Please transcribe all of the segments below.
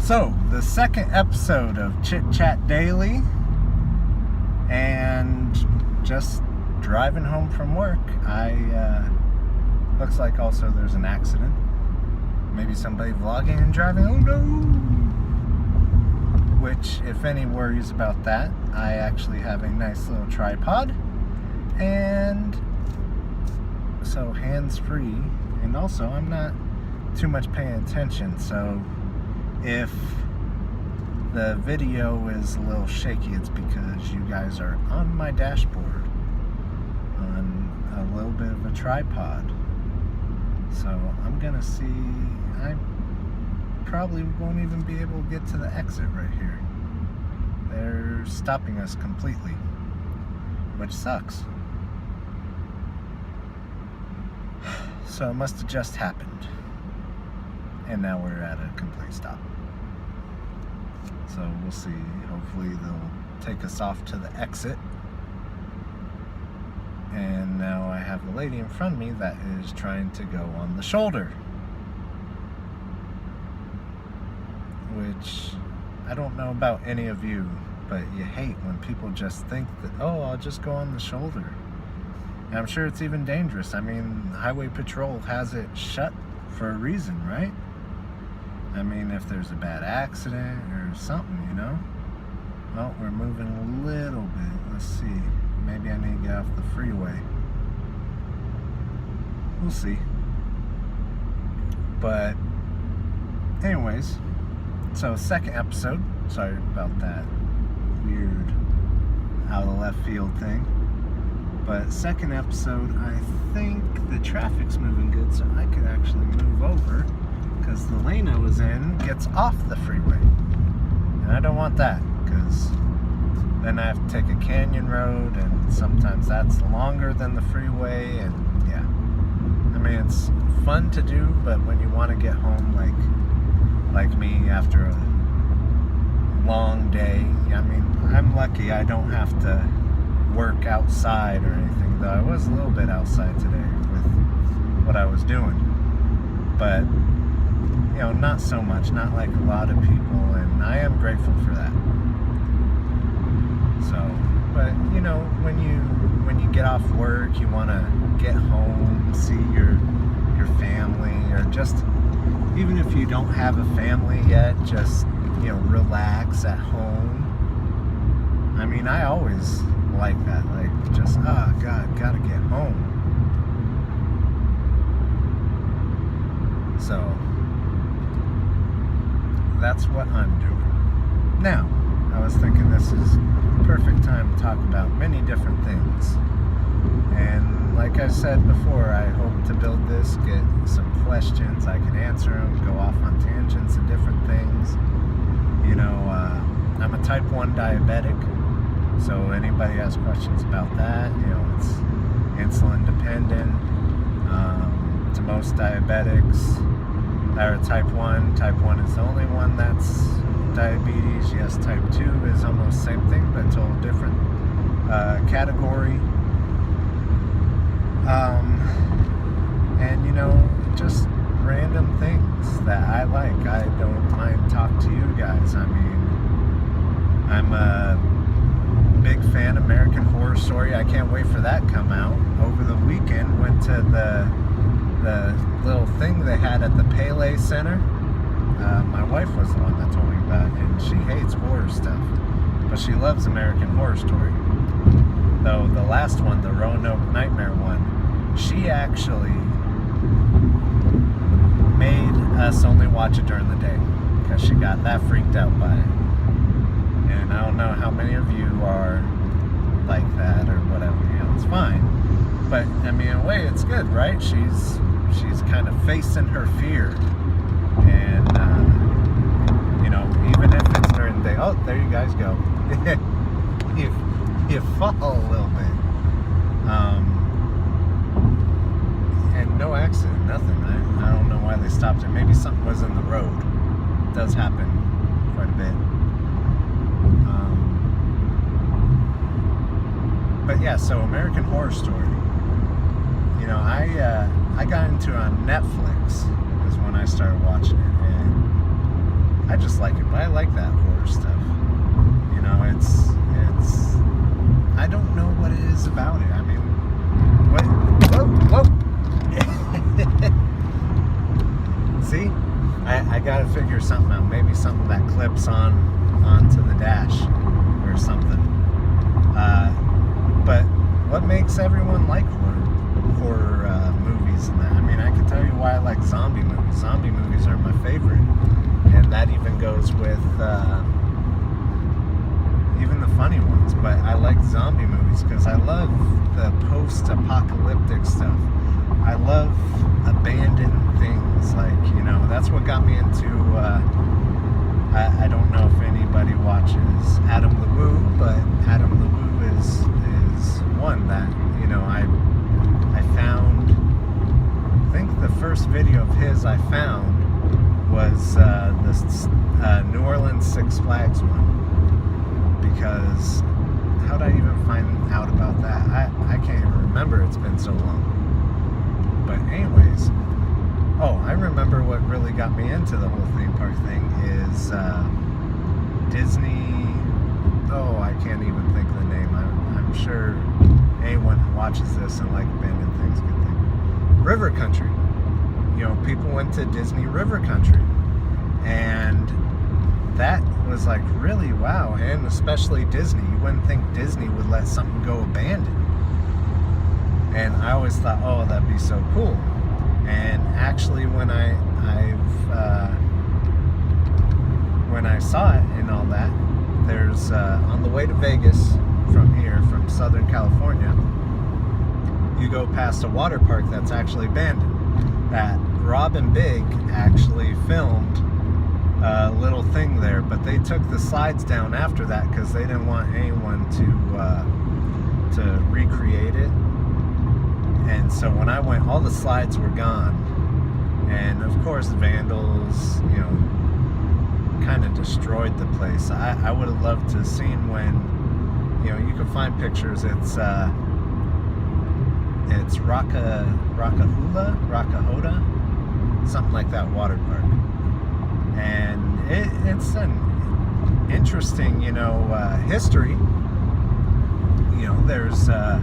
So, the second episode of Chit Chat Daily, and just driving home from work. Looks like also there's an accident. Maybe somebody vlogging and driving. Oh no! Which, if any worries about that, I actually have a nice little tripod, and so hands-free, and also I'm not too much paying attention, so if the video is a little shaky, it's because you guys are on my dashboard on a little bit of a tripod. So I'm gonna see, I probably won't even be able to get to the exit right here. They're stopping us completely, which sucks. So it must have just happened. And now we're at a complete stop. So we'll see. Hopefully they'll take us off to the exit. And now I have a lady in front of me that is trying to go on the shoulder. Which, I don't know about any of you, but you hate when people just think that, oh, I'll just go on the shoulder. And I'm sure it's even dangerous. I mean, Highway Patrol has it shut for a reason, right? I mean, if there's a bad accident or something, you know? Well, we're moving a little bit. Let's see. Maybe I need to get off the freeway. We'll see. But, anyways, so second episode. Sorry about that weird out of left field thing. But second episode, I think the traffic's moving good, so I could actually move over, because the lane I was in gets off the freeway. And I don't want that, because then I have to take a canyon road, and sometimes that's longer than the freeway, and yeah. I mean, it's fun to do, but when you want to get home, like me, after a long day, I mean, I'm lucky I don't have to work outside or anything, though I was a little bit outside today with what I was doing. But you know, not so much, not like a lot of people, and I am grateful for that. So, but you know, when you get off work, you want to get home, see your family, or just, even if you don't have a family yet, just, you know, relax at home. I mean, I always like that, like just, oh God, gotta get home. So that's what I'm doing. Now, I was thinking this is the perfect time to talk about many different things. And like I said before, I hope to build this, get some questions, I can answer them, go off on tangents of different things. You know, I'm a type 1 diabetic, so anybody has questions about that, you know, it's insulin dependent. To most diabetics that are type 1. Type 1 is the only one that's diabetes. Yes, type 2 is almost the same thing, but it's a whole different category. And you know, just random things that I like. I don't mind talking to you guys. I mean, I'm a big fan of American Horror Story. I can't wait for that to come out. Over the weekend, went to the little thing they had at the Pele Center. My wife was the one that told me about it, and she hates horror stuff, but she loves American Horror Story. Though the last one, the Roanoke Nightmare one, she actually made us only watch it during the day, because she got that freaked out by it. And I don't know how many of you are like that or whatever, you know, it's fine. But, I mean, in a way, it's good, right? She's kind of facing her fear. And, you know, even if it's during the day, oh, there you guys go. you fall a little bit. And no accident, nothing. I don't know why they stopped it. Maybe something was in the road. It does happen quite a bit. But yeah, so American Horror Story. You know, I got into it on Netflix is when I started watching it, and I just like it, but I like that horror stuff. You know, it's I don't know what it is about it. I mean, what? Whoa! See, I gotta figure something out. Maybe something that clips onto the dash or something. But what makes everyone like horror movies and that? I mean, I can tell you why I like zombie movies. Zombie movies are my favorite, and that even goes with even the funny ones. But I like zombie movies because I love the post-apocalyptic stuff. I love abandoned things, like, you know, that's what got me into I don't know if anybody watches Adam LeWoo, but Adam LeWoo is one that, you know, I found. I think the first video of his I found was the New Orleans Six Flags one, because how'd I even find out about that? I can't even remember, it's been so long. But anyways, I remember what really got me into the whole theme park thing is Disney. I can't even think of the name. I'm sure anyone who watches this and like abandoned things could think. River Country. You know, people went to Disney River Country, and that was like really wow. And especially Disney. You wouldn't think Disney would let something go abandoned. And I always thought, that'd be so cool. And actually, when I saw it and all that, there's on the way to Vegas from Southern California, you go past a water park that's actually abandoned. That Rob and Big actually filmed a little thing there, but they took the slides down after that because they didn't want anyone to recreate it. And so when I went, all the slides were gone. And of course, vandals, you know, kind of destroyed the place. I would have loved to have seen when, you know, you can find pictures. It's Rakahoda, something like that, water park. And it's an interesting, you know, history. You know, there's a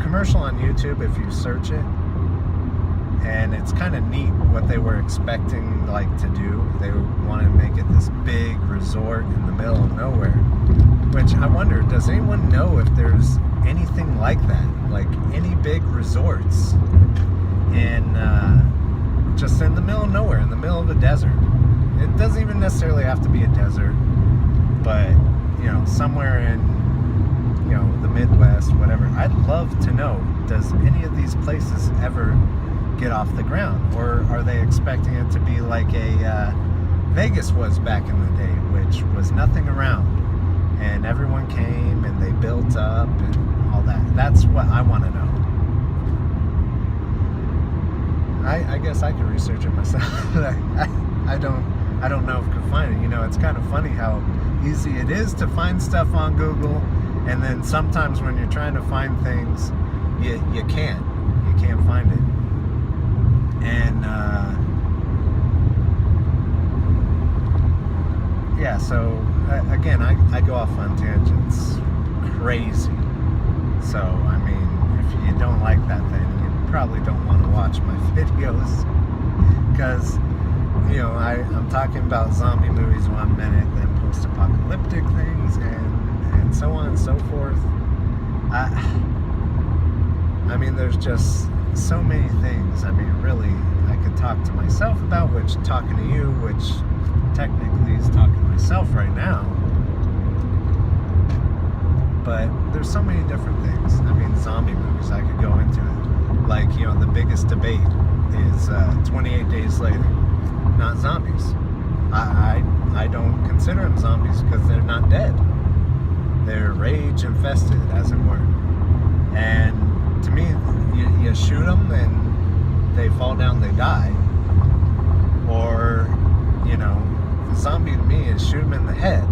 commercial on YouTube if you search it, and it's kind of neat what they were expecting like to do. They wanted to make it this big resort in the middle of nowhere, which I wonder, does anyone know if there's anything like that, like any big resorts in just in the middle of nowhere, in the middle of a desert? It doesn't even necessarily have to be a desert, but, you know, somewhere in, you know, the Midwest, whatever. I'd love to know, does any of these places ever get off the ground? Or are they expecting it to be like a Vegas was back in the day, which was nothing around, and everyone came and they built up and all that? That's what I want to know. I guess I could research it myself. I don't know if I could find it. You know, it's kind of funny how easy it is to find stuff on Google, and then sometimes when you're trying to find things, you can't find it. And yeah, so again, I go off on tangents crazy. So I mean, if you don't like that, then you probably don't want to watch my videos, because, you know, I'm talking about zombie movies one minute, then post-apocalyptic things, and so on and so forth. I mean, there's just so many things. I mean, really, I could talk to myself about, which talking to you, which technically is talking to myself right now. But there's so many different things. I mean, zombie movies, I could go into it. Like, you know, the biggest debate is 28 Days Later. Not zombies. I don't consider them zombies because they're not dead. They're rage infested, as it were. And to me, you shoot them and they fall down, they die. Or, you know, the zombie to me is shoot them in the head,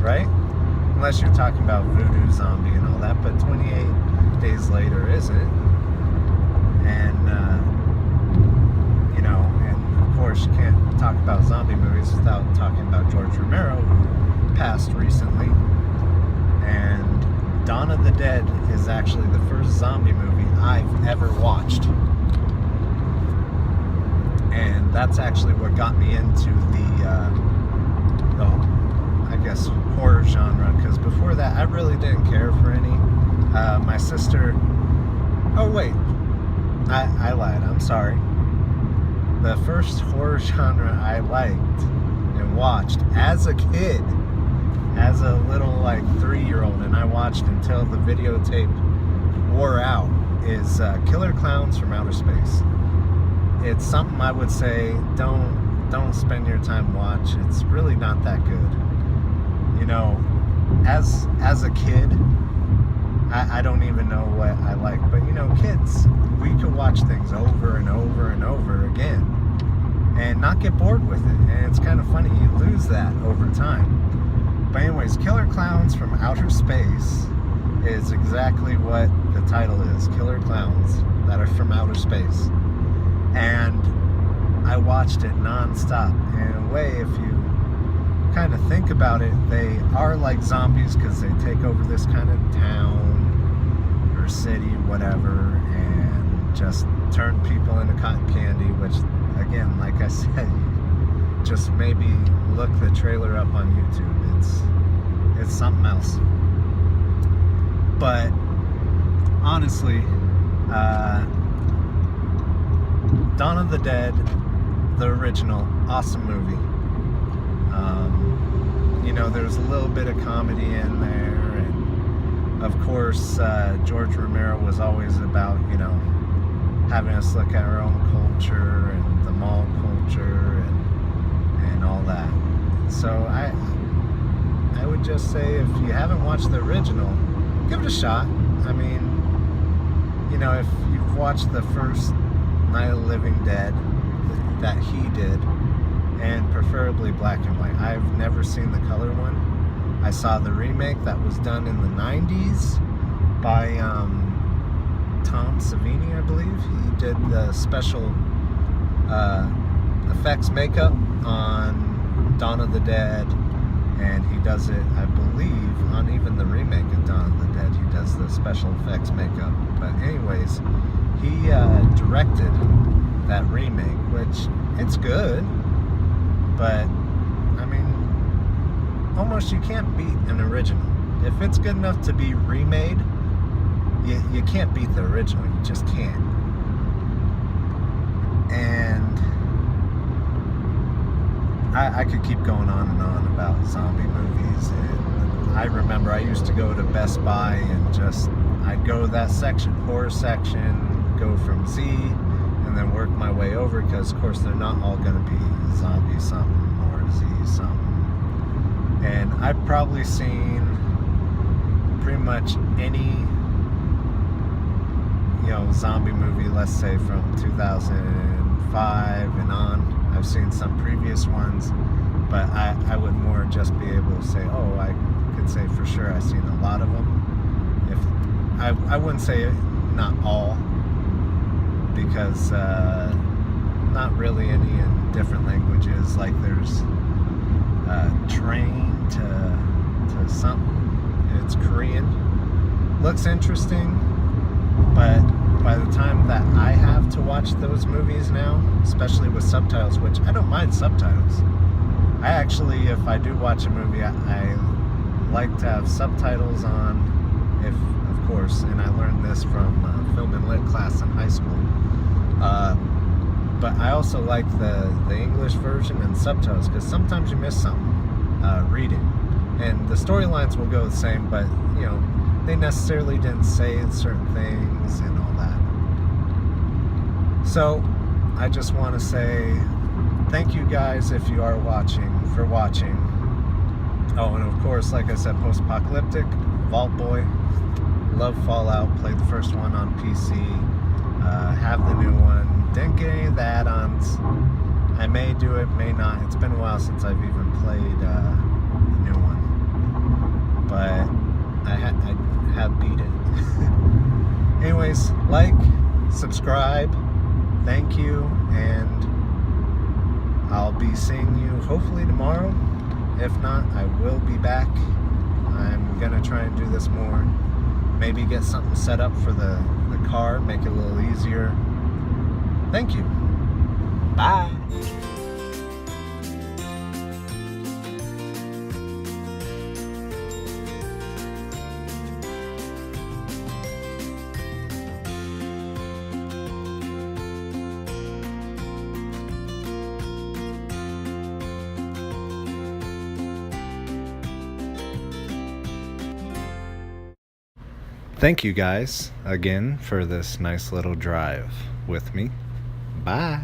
right? Unless you're talking about voodoo zombie and all that, but 28 Days Later isn't. And, you know, and of course, you can't talk about zombie movies without talking about George Romero, who passed recently. And Dawn of the Dead is actually the first zombie movie I've ever watched. And that's actually what got me into the I guess, horror genre. Because before that, I really didn't care for any. My sister... Oh, wait. I lied. I'm sorry. The first horror genre I liked and watched as a kid, as a little, 3-year-old, and I watched until the videotape wore out, is Killer Clowns from Outer Space. It's something I would say, don't spend your time watch. It's really not that good. You know, as a kid, I don't even know what I like. But, kids, we could watch things over and over and over again and not get bored with it. And it's kind of funny. You lose that over time. But anyways, Killer Clowns from Outer Space is exactly what the title is. Killer Clowns that are from outer space. And I watched it non-stop. And in a way, if you kind of think about it, they are like zombies because they take over this kind of town or city, whatever, and just turn people into cotton candy, which, again, like I said, just maybe look the trailer up on YouTube. It's something else. But honestly, Dawn of the Dead, the original, awesome movie. There's a little bit of comedy in there, and of course, George Romero was always about, having us look at our own culture and the mall culture and all that. So I would just say, if you haven't watched the original, give it a shot. I mean, if you've watched the first Night of the Living Dead that he did, and preferably black and white. I've never seen the color one. I saw the remake that was done in the 90s by Tom Savini, I believe. He did the special effects makeup on Dawn of the Dead, and he does it, I believe, on even the remake of Dawn of the Dead. He does the special effects makeup. But anyways, he directed that remake, which, it's good. But, I mean, almost you can't beat an original. If it's good enough to be remade, you can't beat the original. You just can't. And I could keep going on and on about zombie movies. And I remember I used to go to Best Buy and I'd go to that section, horror section, go from Z, and then work my way over, because of course they're not all going to be zombie something or Z something. And I've probably seen pretty much any zombie movie, let's say from 2005 and on. I've seen some previous ones, but I would more just be able to say, I could say for sure I've seen a lot of them. If I wouldn't say not all, because not really any in different languages. Like there's Train to something. It's Korean. Looks interesting, but by the time that I have to watch those movies now, especially with subtitles, which I don't mind subtitles. I actually, if I do watch a movie, I like to have subtitles on, if of course, and I learned this from film and lit class in high school. But I also like the English version and subtitles, because sometimes you miss something reading. And the storylines will go the same, but, they necessarily didn't say certain things and all that. So, I just want to say thank you guys if you are for watching. Oh, and of course, like I said, post-apocalyptic, Vault Boy, love Fallout, played the first one on PC, have the new one. Didn't get any of the add-ons. I may do it, may not. It's been a while since I've even played the new one. But I have beat it. Anyways, like, subscribe, thank you, and I'll be seeing you hopefully tomorrow. If not, I will be back. I'm gonna try and do this more. Maybe get something set up for the car, make it a little easier. Thank you. Bye. Thank you guys again for this nice little drive with me. Bye.